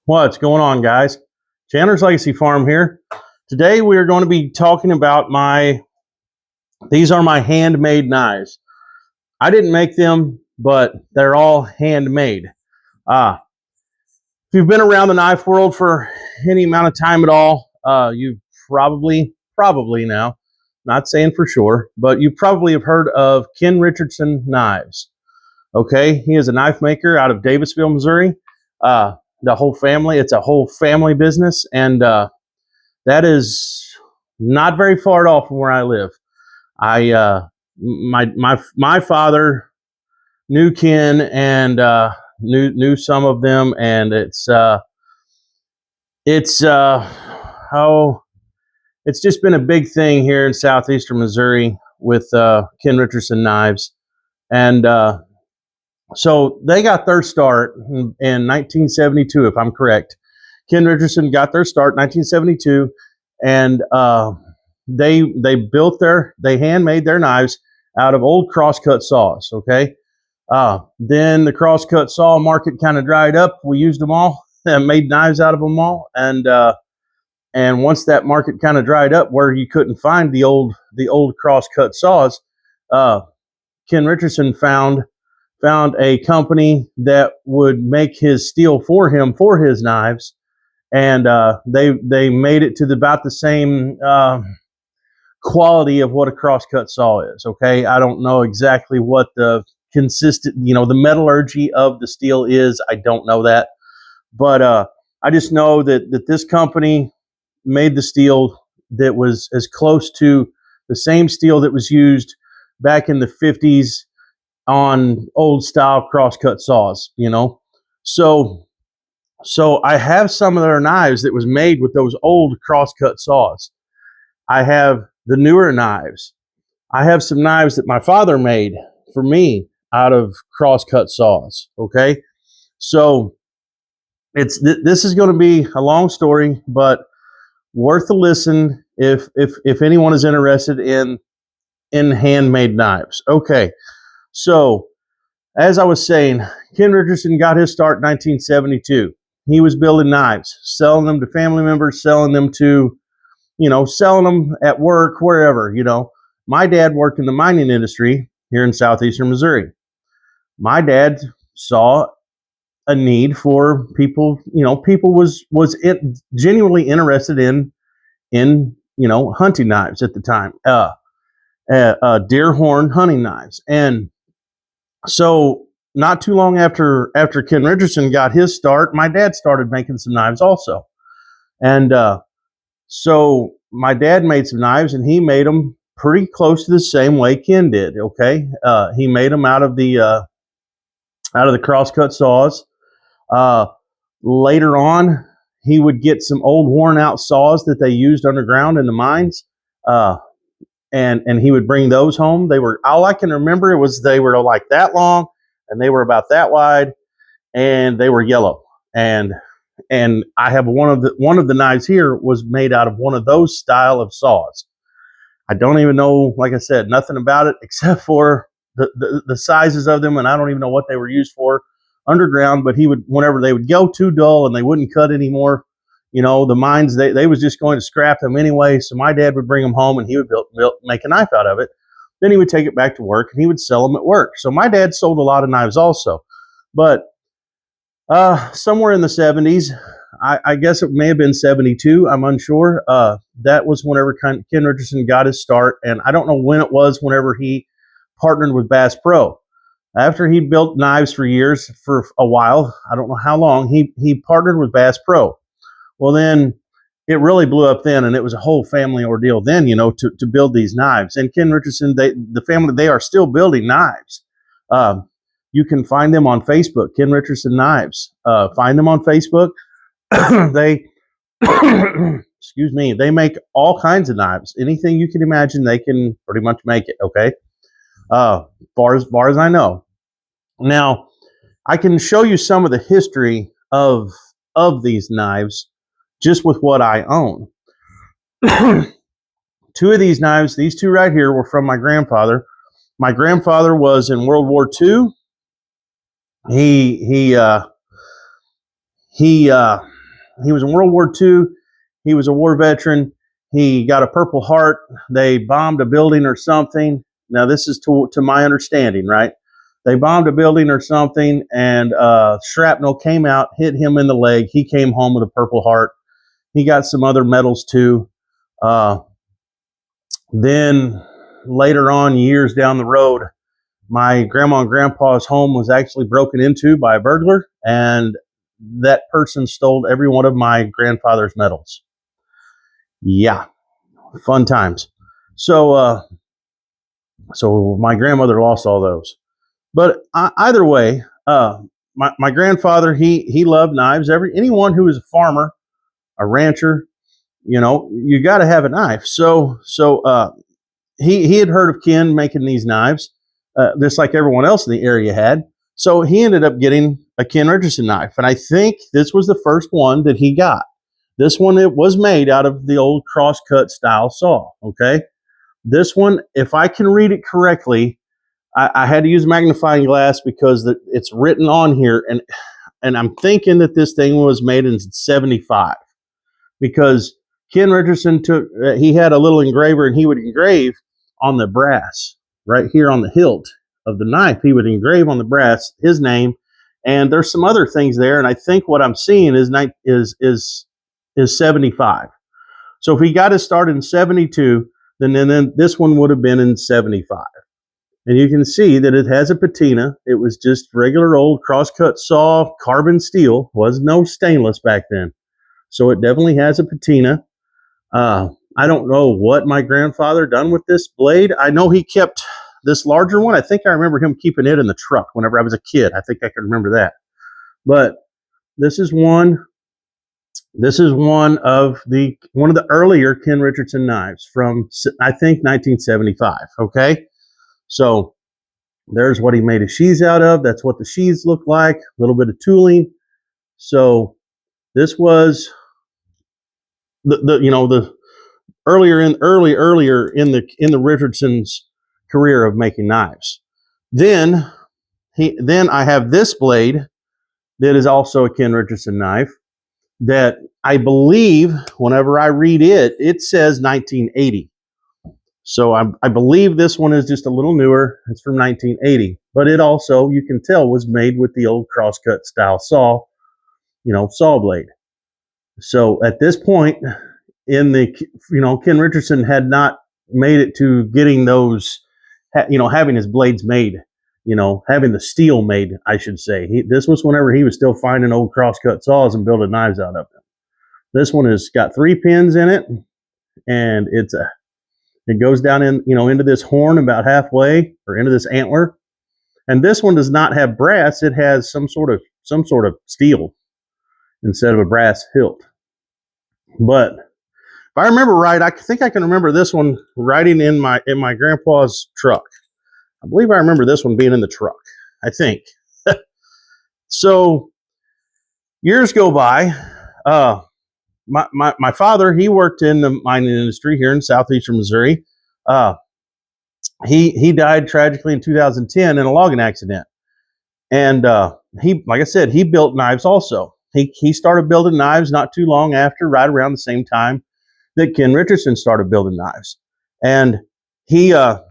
What's going on, guys? Chandler's Legacy Farm here. Today we are going to be talking about these are my handmade knives. I didn't make them, but they're all handmade. If you've been around the knife world for any amount of time at all, you've probably now, not saying for sure, but you probably have heard of Ken Richardson knives. Okay, he is a knife maker out of Davisville, Missouri. The whole family, it's a whole family business, and that is not very far off from where I live. My father knew Ken and knew some of them, and it's just been a big thing here in Southeastern Missouri with Ken Richardson knives, and so they got their start in 1972, if I'm correct. Ken Richardson got their start in 1972, and they handmade their knives out of old crosscut saws. Okay, then the crosscut saw market kind of dried up. We used them all and made knives out of them all, and once that market kind of dried up, where you couldn't find the old crosscut saws, Ken Richardson found a company that would make his steel for him for his knives, and they made it to about the same quality of what a crosscut saw is. Okay, I don't know exactly what the the metallurgy of the steel is. I don't know that, but I just know that this company made the steel that was as close to the same steel that was used back in the 50s on old style crosscut saws, So I have some of their knives that was made with those old crosscut saws. I have the newer knives. I have some knives that my father made for me out of crosscut saws. Okay. So this is going to be a long story, but worth a listen if anyone is interested in handmade knives. Okay. So, as I was saying, Ken Richardson got his start in 1972. He was building knives, selling them to family members, selling them at work, wherever. My dad worked in the mining industry here in Southeastern Missouri. My dad saw a need for people. People was genuinely interested in hunting knives at the time, deer horn hunting knives, and so not too long after Ken Richardson got his start, my dad started making some knives also. And so my dad made some knives, and he made them pretty close to the same way Ken did. Okay, he made them out of the crosscut saws. Later on, he would get some old worn out saws that they used underground in the mines. And he would bring those home. They were, all I can remember was they were like that long, and they were about that wide, and they were yellow. And I have one of the knives here was made out of one of those style of saws. I don't even know, like I said, nothing about it except for the sizes of them, and I don't even know what they were used for underground. But he would, whenever they would go too dull and they wouldn't cut anymore, the mines, they was just going to scrap them anyway. So my dad would bring them home, and he would make a knife out of it. Then he would take it back to work, and he would sell them at work. So my dad sold a lot of knives also. But somewhere in the 70s, I guess it may have been 72, I'm unsure. That was whenever Ken Richardson got his start, and I don't know when it was whenever he partnered with Bass Pro. After he built knives for years, for a while, I don't know how long, he partnered with Bass Pro. Well, then it really blew up then, and it was a whole family ordeal then, to build these knives. And Ken Richardson, the family, they are still building knives. You can find them on Facebook, Ken Richardson Knives. Find them on Facebook. They, excuse me, they make all kinds of knives. Anything you can imagine, they can pretty much make it, okay? Far as I know. Now, I can show you some of the history of these knives just with what I own. Two of these knives, these two right here, were from my grandfather. My grandfather was in World War II. He he was in World War II. He was a war veteran. He got a Purple Heart. They bombed a building or something. Now, this is to my understanding, right? They bombed a building or something, and shrapnel came out, hit him in the leg. He came home with a Purple Heart. He got some other medals too. Then later on, years down the road, my grandma and grandpa's home was actually broken into by a burglar, and that person stole every one of my grandfather's medals. Yeah, fun times. So my grandmother lost all those. But either way, my grandfather, he loved knives. Anyone who was a farmer, a rancher, you got to have a knife. So he had heard of Ken making these knives, just like everyone else in the area had. So he ended up getting a Ken Richardson knife, and I think this was the first one that he got. This one, it was made out of the old crosscut style saw. Okay, this one, if I can read it correctly, I had to use a magnifying glass because it's written on here, and I'm thinking that this thing was made in '75 because Ken Richardson he had a little engraver, and he would engrave on the brass right here on the hilt of the knife. He would engrave on the brass his name, and there's some other things there. And I think what I'm seeing is 75. So if he got his start in 72, then this one would have been in 75. And you can see that it has a patina. It was just regular old crosscut saw, carbon steel. Was no stainless back then. So it definitely has a patina. I don't know what my grandfather done with this blade. I know he kept this larger one. I think I remember him keeping it in the truck whenever I was a kid. I think I can remember that. But this is one of the earlier Ken Richardson knives from, I think, 1975. Okay. So there's what he made his sheaths out of. That's what the sheaths look like. A little bit of tooling. So this was the earlier in the Richardson's career of making knives. Then I have this blade that is also a Ken Richardson knife that I believe whenever I read it, it says 1980. So I believe this one is just a little newer. It's from 1980, but it also, you can tell, was made with the old crosscut style saw blade. So at this point in Ken Richardson had not made it to getting those, having his blades made, having the steel made, I should say. This was whenever he was still finding old crosscut saws and building knives out of them. This one has got 3 pins in it, and it goes down into this horn about halfway, or into this antler. And this one does not have brass. It has some sort of steel instead of a brass hilt. But if I remember right, I think I can remember this one riding in my grandpa's truck. I believe I remember this one being in the truck, I think. So years go by. My father, he worked in the mining industry here in southeastern Missouri. He died tragically in 2010 in a logging accident. And like I said, he built knives also. He started building knives not too long after, right around the same time that Ken Richardson started building knives. And he worked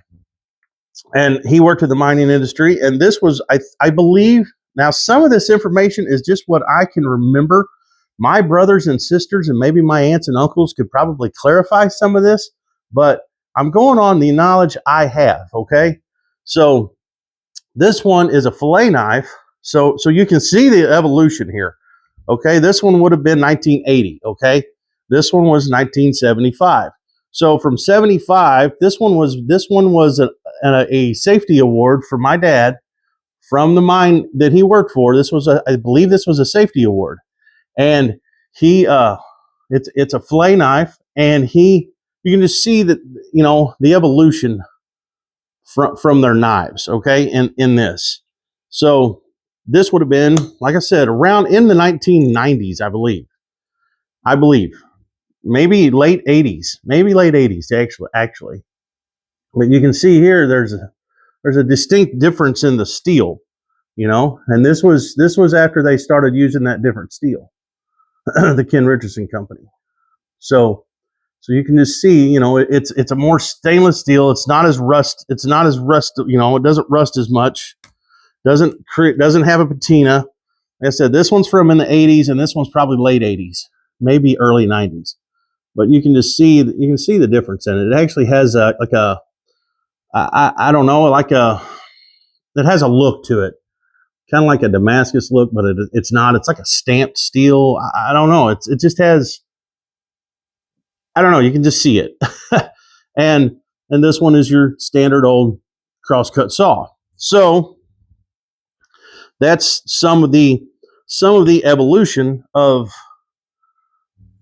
in the mining industry. And this was, I believe, now some of this information is just what I can remember. My brothers and sisters and maybe my aunts and uncles could probably clarify some of this, but I'm going on the knowledge I have, okay? So this one is a fillet knife. So you can see the evolution here, okay? This one would have been 1980, okay? This one was 1975. So from 75, this one was a safety award for my dad from the mine that he worked for. I believe this was a safety award. And it's a fillet knife, and you can just see that, the evolution from their knives, okay, in this. So this would have been, like I said, around in the 1990s, I believe, maybe late 80s, actually. But you can see here, there's a distinct difference in the steel, and this was after they started using that different steel. the Ken Richardson company. So you can just see, you know, it's a more stainless steel. It's not as rust. It's not as rust. You know, it doesn't rust as much. Doesn't have a patina. Like I said, this one's from in the 80s, and this one's probably late 80s, maybe early 90s. But you can just see the difference in it. It actually has I don't know, it has a look to it, kind of like a Damascus look, but it's not. It's like a stamped steel. I don't know. It just has. I don't know. You can just see it. and this one is your standard old crosscut saw. So that's some of the evolution of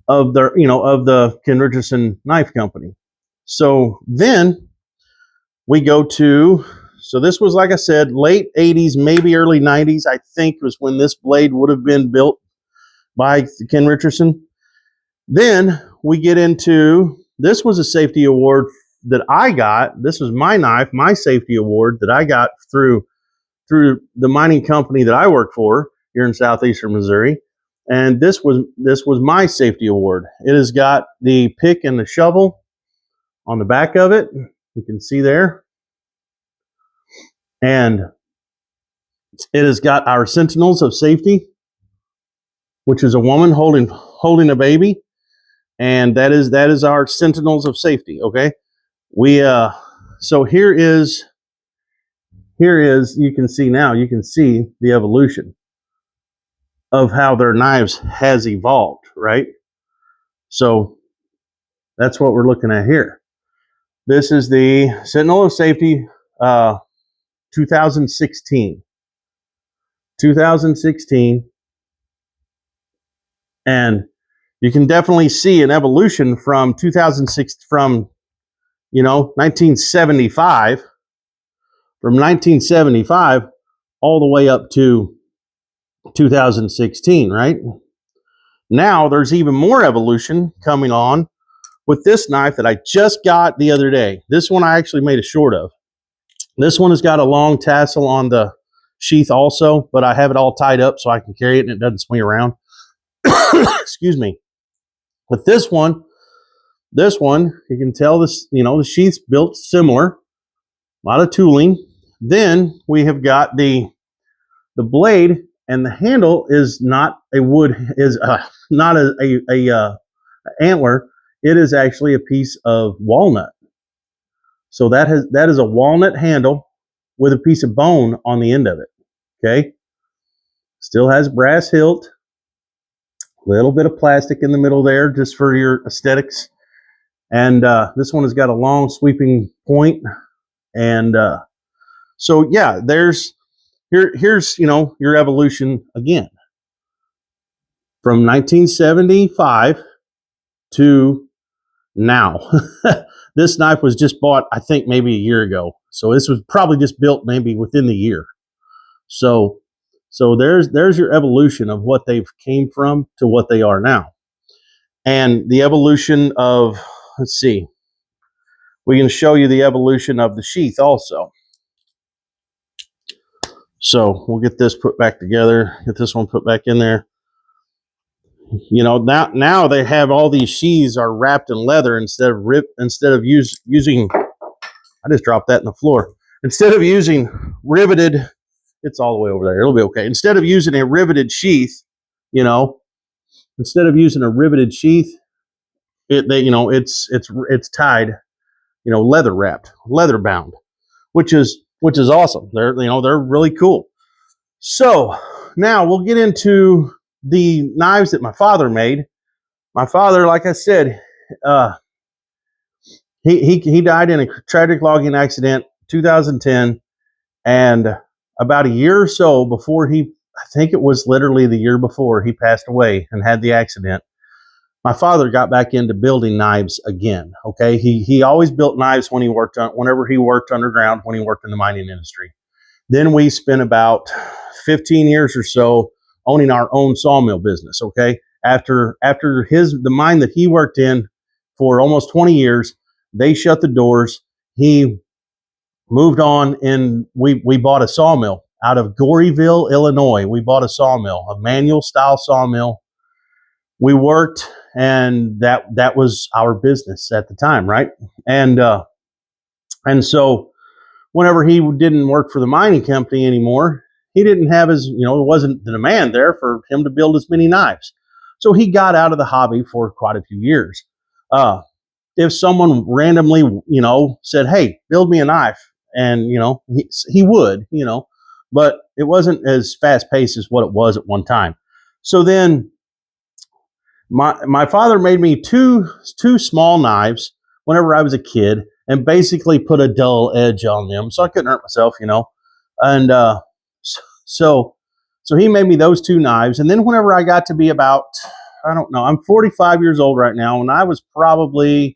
the Ken Richardson Knife Company. So then we go to, so this was, like I said, late 80s, maybe early 90s, I think, was when this blade would have been built by Ken Richardson. Then we get into, this was a safety award that I got. This was my knife, my safety award that I got through the mining company that I work for here in Southeastern Missouri. And this was my safety award. It has got the pick and the shovel on the back of it. You can see there. And it has got our sentinels of safety, which is a woman holding a baby. And that is our sentinels of safety. Okay. So here is, you can see the evolution of how their knives has evolved, right? So that's what we're looking at here. This is the Sentinel of Safety 2016. And you can definitely see an evolution from 2006, from 1975, all the way up to 2016, right? Now there's even more evolution coming on with this knife that I just got the other day. This one I actually made a short of. This one has got a long tassel on the sheath also, but I have it all tied up so I can carry it and it doesn't swing around. Excuse me. With this one, you can tell this, the sheath's built similar, a lot of tooling. Then we have got the blade, and the handle is not a wood, is not a antler. It is actually a piece of walnut. So that is a walnut handle with a piece of bone on the end of it. Okay. Still has brass hilt, a little bit of plastic in the middle there just for your aesthetics. And this one has got a long sweeping point. And so yeah, here's your evolution again from 1975 to now. This knife was just bought, I think, maybe a year ago. So this was probably just built maybe within the year. So there's your evolution of what they've came from to what they are now. And the evolution of, let's see, we can show you the evolution of the sheath also. So we'll get this put back together, get this one put back in there. Now they have all these sheaths are wrapped in leather instead of using, I just dropped that in the floor. Instead of using riveted, it's all the way over there. It'll be okay. Instead of using a riveted sheath, it's tied, leather wrapped, leather bound, which is awesome. They're really cool. So now we'll get into the knives that my father made. My father, like I said, he died in a tragic logging accident, 2010, and about a year or so before I think it was literally the year before he passed away and had the accident, my father got back into building knives again. Okay, he always built knives whenever he worked underground, when he worked in the mining industry. Then we spent about 15 years or so owning our own sawmill business. Okay, after the mine that he worked in for almost 20 years, they shut the doors. He moved on, and we bought a sawmill out of Goryville, Illinois. We bought a sawmill, a manual style sawmill. we worked, and that was our business at the time, right? And so whenever he didn't work for the mining company anymore, he didn't have his, there wasn't the demand there for him to build as many knives. So he got out of the hobby for quite a few years. If someone randomly, said, "Hey, build me a knife," and he would, but it wasn't as fast paced as what it was at one time. So then my father made me two small knives whenever I was a kid, and basically put a dull edge on them so I couldn't hurt myself, And so he made me those two knives, and then whenever I got to be about, I don't know, I'm 45 years old right now, and I was probably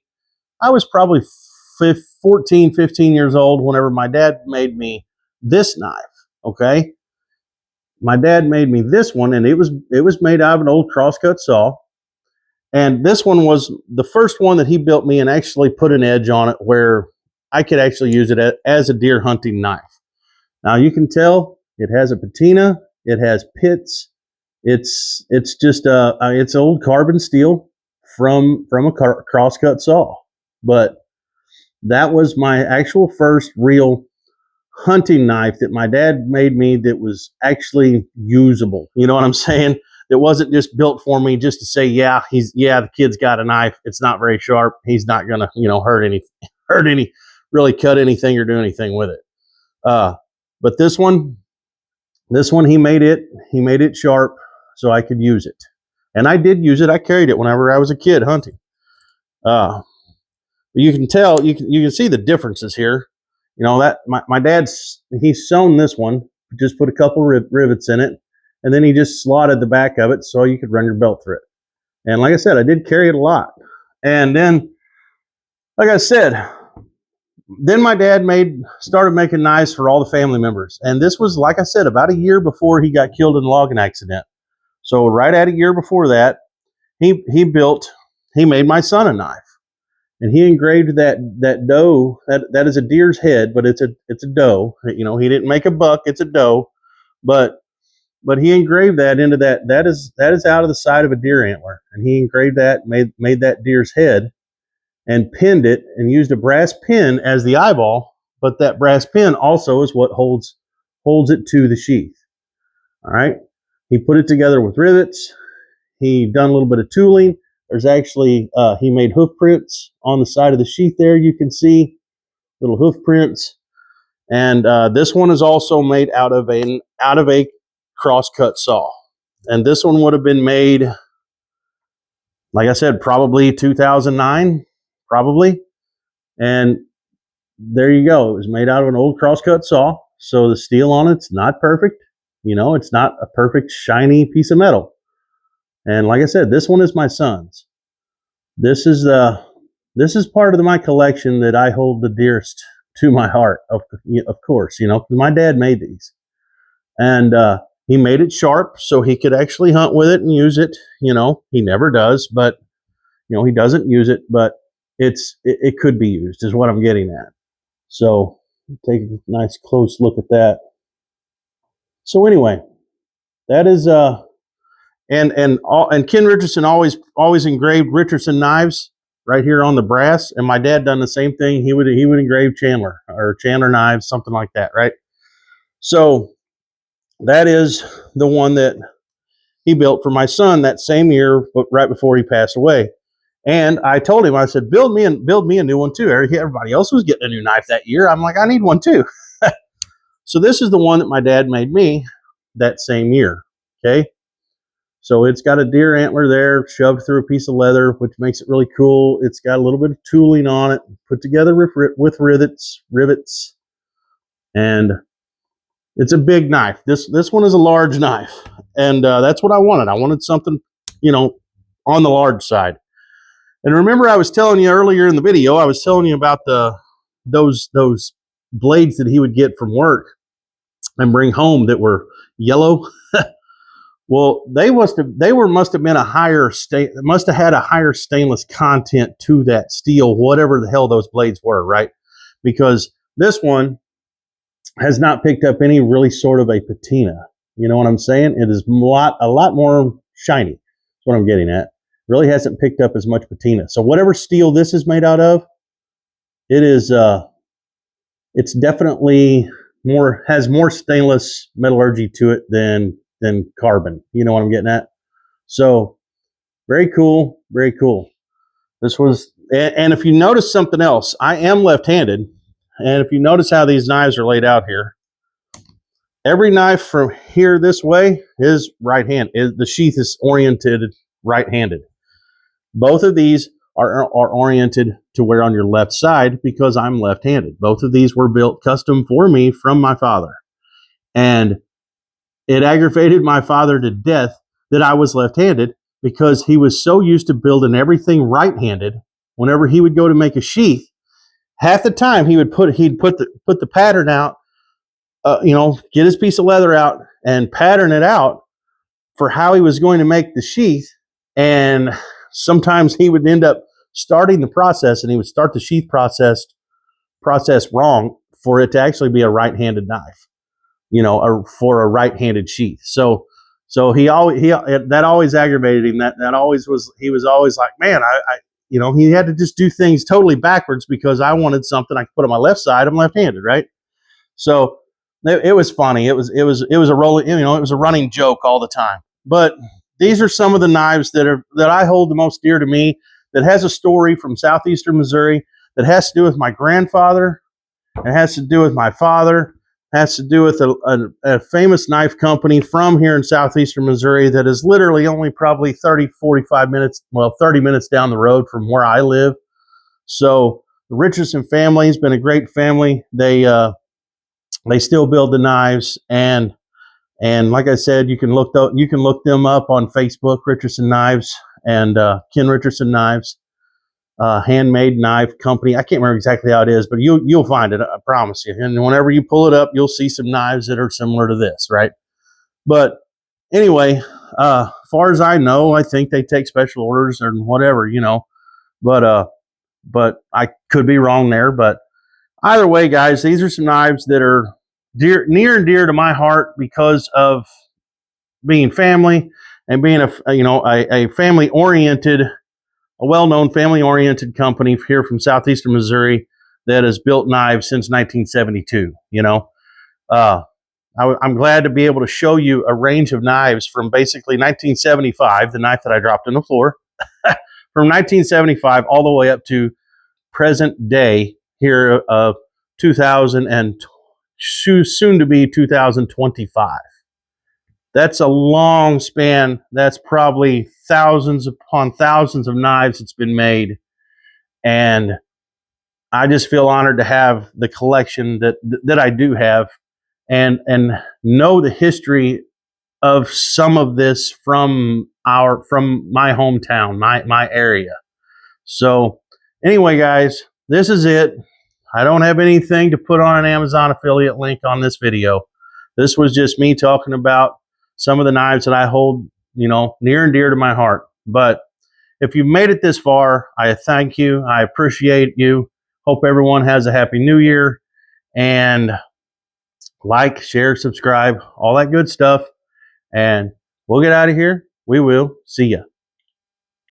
14, 15 years old whenever my dad made me this knife. Okay, my dad made me this one, and it was made out of an old crosscut saw. And this one was the first one that he built me and actually put an edge on it where I could actually use it as a deer hunting knife. Now you can tell it has a patina, it has pits. It's just it's old carbon steel from a crosscut saw. But that was my actual first real hunting knife that my dad made me that was actually usable. You know what I'm saying? It wasn't just built for me just to say, the kid's got a knife. It's not very sharp. He's not gonna, really cut anything or do anything with it. But this one, he made it sharp so I could use it, and I did use it. I carried it whenever I was a kid hunting. You can tell, you can see the differences here. That my dad's, he's sewn this one, just put a couple rivets in it, and then he just slotted the back of it so you could run your belt through it. And like I said, I did carry it a lot. And then, like I said, then my dad started making knives for all the family members. And this was, like I said, about a year before he got killed in a logging accident. So right at a year before that, he made my son a knife. And he engraved that doe. That is a deer's head, but it's a doe. He didn't make a buck. It's a doe, but he engraved that into that. That is out of the side of a deer antler, and he engraved that, made that deer's head, and pinned it, and used a brass pin as the eyeball. But that brass pin also is what holds it to the sheath. All right. He put it together with rivets. He done a little bit of tooling. There's actually, he made hoof prints on the side of the sheath there. You can see little hoof prints. And this one is also made out of a crosscut saw. And this one would have been made, like I said, probably 2009, probably. And there you go. It was made out of an old crosscut saw. So the steel on it's not perfect. It's not a perfect shiny piece of metal. And like I said, this one is my son's. This is part of my collection that I hold the dearest to my heart. Of course, because my dad made these, and he made it sharp so he could actually hunt with it and use it. He never does, but he doesn't use it, but it could be used, is what I'm getting at. So take a nice close look at that. So anyway, that is and Ken Richardson always engraved Richardson knives right here on the brass, and my dad done the same thing. He would engrave Chandler knives, something like that, right? So that is the one that he built for my son that same year, but right before he passed away. And I told him, I said, build me a new one too. Everybody else was getting a new knife that year. I'm like, I need one too. So this is the one that my dad made me that same year. Okay. So it's got a deer antler there shoved through a piece of leather, which makes it really cool. It's got a little bit of tooling on it, put together with rivets, and it's a big knife. This one is a large knife, and that's what I wanted. I wanted something, on the large side. And remember, I was telling you earlier in the video, I was telling you about those blades that he would get from work and bring home that were yellow. Well, they must have been must have had a higher stainless content to that steel, whatever the hell those blades were, right? Because this one has not picked up any really sort of a patina. You know what I'm saying? It is a lot more shiny. That's what I'm getting at. Really hasn't picked up as much patina. So whatever steel this is made out of, it is it's definitely has more stainless metallurgy to it than carbon. You know what I'm getting at? So very cool, very cool. This was, and if you notice something else, I am left-handed, and if you notice how these knives are laid out here, every knife from here this way is right-handed. The sheath is oriented right-handed. Both of these are oriented to wear on your left side because I'm left-handed. Both of these were built custom for me from my father. And it aggravated my father to death that I was left-handed because he was so used to building everything right-handed. Whenever he would go to make a sheath, half the time he'd put the pattern out, get his piece of leather out and pattern it out for how he was going to make the sheath. And sometimes he would end up starting the process, and he would start the sheath process wrong for it to actually be a right-handed knife, or for a right-handed sheath. So that always aggravated him. He was always like, man, he had to just do things totally backwards because I wanted something I could put on my left side. I'm left-handed, right? So it was funny. It was a rolling, it was a running joke all the time. But these are some of the knives that I hold the most dear to me, that has a story from Southeastern Missouri, that has to do with my grandfather. It has to do with my father. It has to do with a famous knife company from here in Southeastern Missouri that is literally only probably 30 minutes down the road from where I live. So the Richardson family has been a great family. They still build the knives, and like I said, you can look them up on Facebook, Richardson Knives and Ken Richardson Knives, handmade knife company. I can't remember exactly how it is, but you'll find it. I promise you. And whenever you pull it up, you'll see some knives that are similar to this, right? But anyway, as far as I know, I think they take special orders or whatever, But I could be wrong there. But either way, guys, these are some knives that are near and dear to my heart because of being family and being a family oriented, a well-known family oriented company here from Southeastern Missouri that has built knives since 1972. I'm glad to be able to show you a range of knives from basically 1975, the knife that I dropped on the floor, from 1975 all the way up to present day here of 2000 and soon to be 2025. That's a long span. That's probably thousands upon thousands of knives that's been made. And I just feel honored to have the collection that I do have, and know the history of some of this from my hometown, my area. So anyway, guys, this is it. I don't have anything to put on an Amazon affiliate link on this video. This was just me talking about some of the knives that I hold, near and dear to my heart. But if you've made it this far, I thank you. I appreciate you. Hope everyone has a happy new year, and like, share, subscribe, all that good stuff. And we'll get out of here. We will see ya.